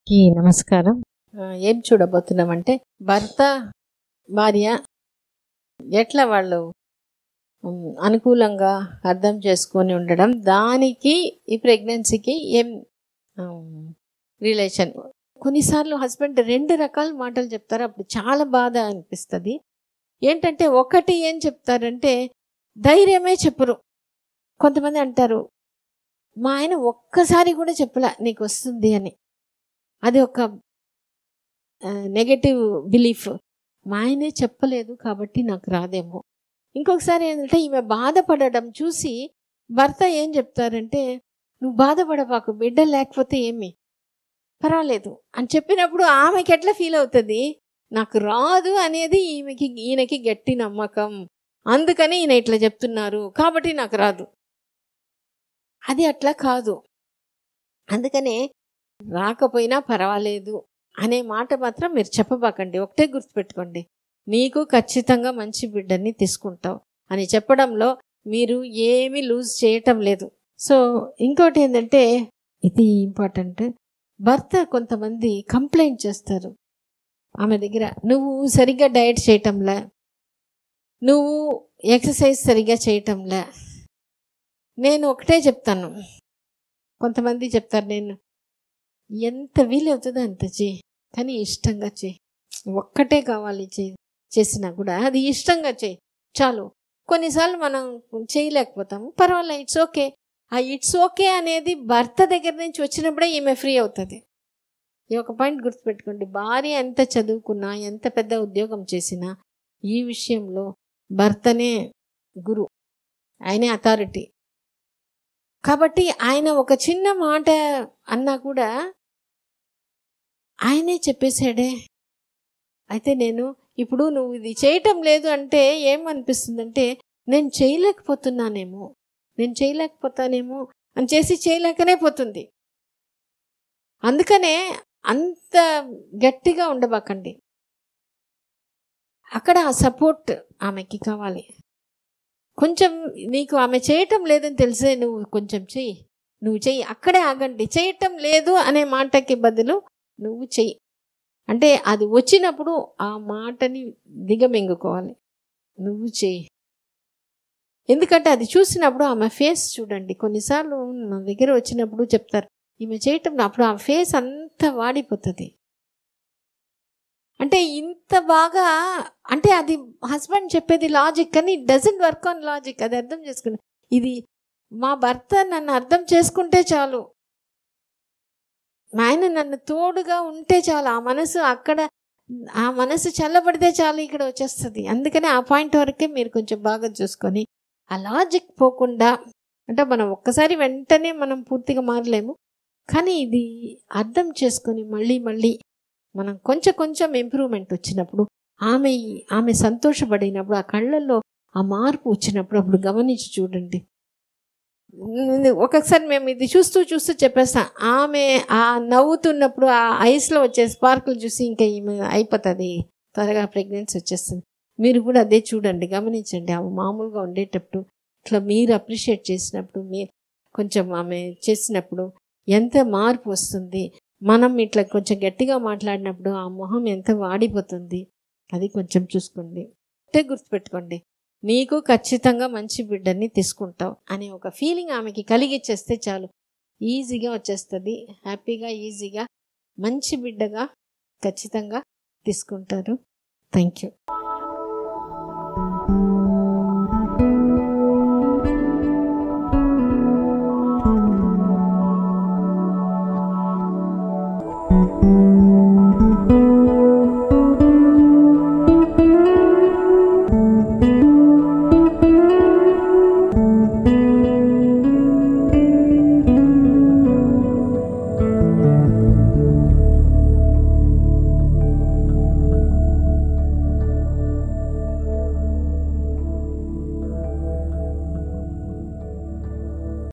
కి నమస్కారం. ఏం చూడబోతున్నామంటే భర్త భార్య ఎట్లా వాళ్ళు అనుకూలంగా అర్థం చేసుకొని ఉండడం, దానికి ఈ ప్రెగ్నెన్సీకి ఏం రిలేషన్. కొన్నిసార్లు హస్బెండ్ 2 రకాల మాటలు చెప్తారు, అప్పుడు చాలా బాధ అనిపిస్తుంది. ఏంటంటే ఒకటి ఏం చెప్తారంటే ధైర్యమే చెప్పరు. కొంతమంది అంటారు మా ఆయన ఒక్కసారి కూడా చెప్పలా నీకు వస్తుంది అని. అది ఒక నెగటివ్ బిలీఫ్. మా ఆయనే చెప్పలేదు కాబట్టి నాకు రాదేమో. ఇంకొకసారి ఏంటంటే ఈమె బాధపడడం చూసి భర్త ఏం చెప్తారంటే నువ్వు బాధపడబాకు, బిడ్డ లేకపోతే ఏమి పర్వాలేదు అని చెప్పినప్పుడు ఆమెకి ఎట్లా ఫీల్ అవుతుంది, నాకు రాదు అనేది ఈయనకి గట్టి నమ్మకం, అందుకని ఈయన ఇట్లా చెప్తున్నారు కాబట్టి నాకు రాదు. అది అట్లా కాదు. అందుకనే రాకపోయినా పర్వాలేదు అనే మాట మాత్రం మీరు చెప్పబాకండి. ఒకటే గుర్తుపెట్టుకోండి, నీకు ఖచ్చితంగా మంచి బిడ్డని తీసుకుంటావు అని చెప్పడంలో మీరు ఏమీ లూజ్ చేయటం లేదు. సో ఇంకోటి ఏంటంటే ఇది ఇంపార్టెంట్, భర్త కొంతమంది కంప్లైంట్ చేస్తారు ఆమె దగ్గర, నువ్వు సరిగ్గా డైట్ చేయటంలే, నువ్వు ఎక్సర్సైజ్ సరిగ్గా చేయటంలే. నేను ఒకటే చెప్తాను, కొంతమంది చెప్తారు నేను ఎంత వీలవుతుందో అంత చేయి, కానీ ఇష్టంగా చేయి. ఒక్కటే కావాలి చేసినా కూడా అది ఇష్టంగా చేయి చాలు. కొన్నిసార్లు మనం చేయలేకపోతాము, పర్వాలేదు, ఇట్స్ ఓకే. ఆ ఇట్స్ ఓకే అనేది భర్త దగ్గర నుంచి వచ్చినప్పుడే ఈమె ఫ్రీ అవుతుంది. ఈ ఒక పాయింట్ గుర్తుపెట్టుకోండి, భార్య ఎంత చదువుకున్నా ఎంత పెద్ద ఉద్యోగం చేసినా ఈ విషయంలో భర్తనే గురు, ఆయనే అథారిటీ. కాబట్టి ఆయన ఒక చిన్న మాట అన్నా కూడా ఆయనే చెప్పేశాడే. అయితే నేను ఇప్పుడు నువ్వు ఇది చేయటం లేదు అంటే ఏమనిపిస్తుందంటే నేను చేయలేకపోతానేమో అని చేసి చేయలేకనే పోతుంది. అందుకనే అంత గట్టిగా ఉండబాకండి. అక్కడ ఆ సపోర్ట్ ఆమెకి కావాలి. కొంచెం నీకు ఆమె చేయటం లేదని తెలిసే నువ్వు కొంచెం చెయ్యి, అక్కడే ఆగండి. చేయటం లేదు అనే మాటకి బదులు నువ్వు చెయ్యి అంటే అది వచ్చినప్పుడు ఆ మాటని దిగమింగుకోవాలి, నువ్వు చెయ్యి. ఎందుకంటే అది చూసినప్పుడు ఆమె ఫేస్ చూడండి. కొన్నిసార్లు నా దగ్గర వచ్చినప్పుడు చెప్తారు ఈమె చేయటం, అప్పుడు ఆ ఫేస్ అంతా వాడిపోతుంది. అంటే ఇంత బాగా, అంటే అది హస్బెండ్ చెప్పేది లాజిక్ కానీ it doesn't work on logic. అది అర్థం చేసుకుని, ఇది మా భర్త నన్ను అర్థం చేసుకుంటే చాలు, మా ఆయన నన్ను తోడుగా ఉంటే చాలు, ఆ మనసు చల్లబడితే చాలు, ఇక్కడ వచ్చేస్తుంది. అందుకని ఆ పాయింట్ వరకే మీరు కొంచెం బాగా చూసుకొని ఆ లాజిక్ పోకుండా, అంటే మనం ఒక్కసారి వెంటనే మనం పూర్తిగా మారలేము, కానీ ఇది అర్థం చేసుకొని మళ్ళీ మనం కొంచెం ఇంప్రూవ్మెంట్ వచ్చినప్పుడు, ఆమె సంతోషపడినప్పుడు, ఆ కళ్ళల్లో ఆ మార్పు వచ్చినప్పుడు అప్పుడు గమనించి చూడండి. ఒక్కొక్కసారి మేము ఇది చూస్తూ చెప్పేస్తాం, ఆమె ఆ నవ్వుతున్నప్పుడు ఆ ఐస్లో వచ్చే స్పార్కులు చూసి ఇంకా ఈమె అయిపోతుంది, త్వరగా ప్రెగ్నెన్సీ వచ్చేస్తుంది. మీరు కూడా అదే చూడండి, గమనించండి. ఆమె మామూలుగా ఉండేటప్పుడు ఇట్లా మీరు అప్రిషియేట్ చేసినప్పుడు, మీరు కొంచెం ఆమె చేసినప్పుడు ఎంత మార్పు వస్తుంది. మనం ఇట్లా కొంచెం గట్టిగా మాట్లాడినప్పుడు ఆ మొహం ఎంత వాడిపోతుంది, అది కొంచెం చూసుకోండి. అంటే గుర్తుపెట్టుకోండి, నీకు ఖచ్చితంగా మంచి బిడ్డని తీసుకుంటావు అనే ఒక ఫీలింగ్ ఆమెకి కలిగిచ్చేస్తే చాలు, ఈజీగా వచ్చేస్తుంది. హ్యాపీగా ఈజీగా మంచి బిడ్డగా ఖచ్చితంగా తీసుకుంటారు. Thank you.